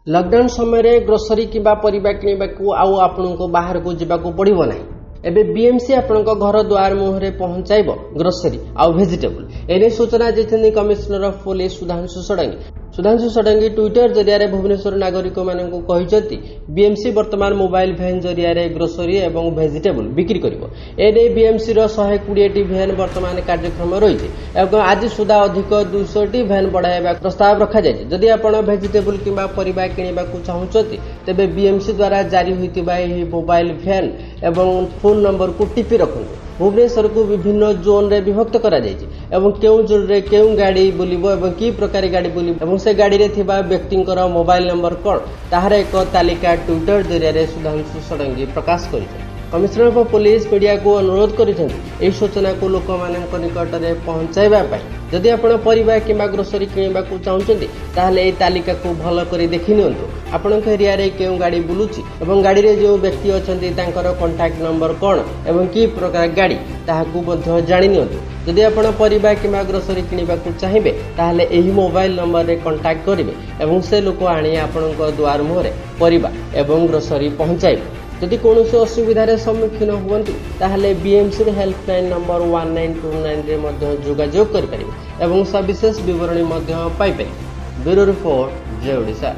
Lockdown समय grocery किंबा परिबा किनिबा को आउ आपनको बाहर को जीवा को पड़िबो नाही। एबे बीएमसी आपनको घर द्वार मुहरे पहुंचाइबो ग्रोसरी आउ वेजिटेबल। एने सूचना देछन commissioner of police Sudhanshu Shadangi Twitter जरिया भुवनेश्वर नागरिक मानक कहते बीएमसी वर्तमान मोबाइल भैन जरिया ग्रोसरी एवं वेजिटेबल बिक्री करिवो। एने बीएमसी रो 120 टी भैन वर्तमान कार्यक्रम रही है। आज सुधा अधिक 200 टी भैन बढ़ाइबा प्रस्ताव रखा जाय। जदि आपण वेजिटेबल किंबा परिबा किनिबा को चाहुचती तेबे बीएमसी द्वारा जारी होइतिबा एही मोबाइल भैन एवं फोन नंबर को टिपि रखନ୍ତୁ। भुवनेश्वर को विभिन्न जोन रे विभक्त करा जायछि एवं केउ जोन रे केउ गाड़ी बुलिबो एवं की प्रकार गाड़ी बुलिबो एवं से गाड़ी रे थिबा व्यक्तिंकर मोबाइल नंबर कोन ताहार एक तालिका ट्विटर जरिया सुधांशु षडंगी प्रकाश करिछन। कमिश्नर ऑफ पुलिस मीडिया को अनुरोध करिछन्ति एही सूचना को लोक मानक निकट रे पहुंचाइबा पई। जदि आपण परिबा किंबा ग्रोसरी किनिबा को चाहुचन्ति ताहाले एही तालिका को भलो करी देखि नियंतु। आपनक एरिया रे केउ गाड़ी बुलुछि एवं गाड़ी रे जो व्यक्ति अछन्ति तांकर कांटेक्ट नंबर कोन एवं की प्रकार गाड़ी ताहाकू मध्य जानि नियंतु। जदि आपण परिबा किंबा ग्रोसरी किनिबा को चाहिबे ताहाले एही मोबाइल नंबर रे कांटेक्ट करिवे एवं से लोक आनी आपनक द्वार मुहरे परिबा एवं ग्रोसरी पहुंचाइबे। जदि कौनसी असुविधार सम्मुखीन हुअन्ति ताहाले बीएमसी हेल्पलाइन नंबर 1929 रे मध्य जोगाजोग करि परिबे एवं सविशेष विवरणी मध्य पाइबे। ब्यूरो रिपोर्ट जय ओडिशा।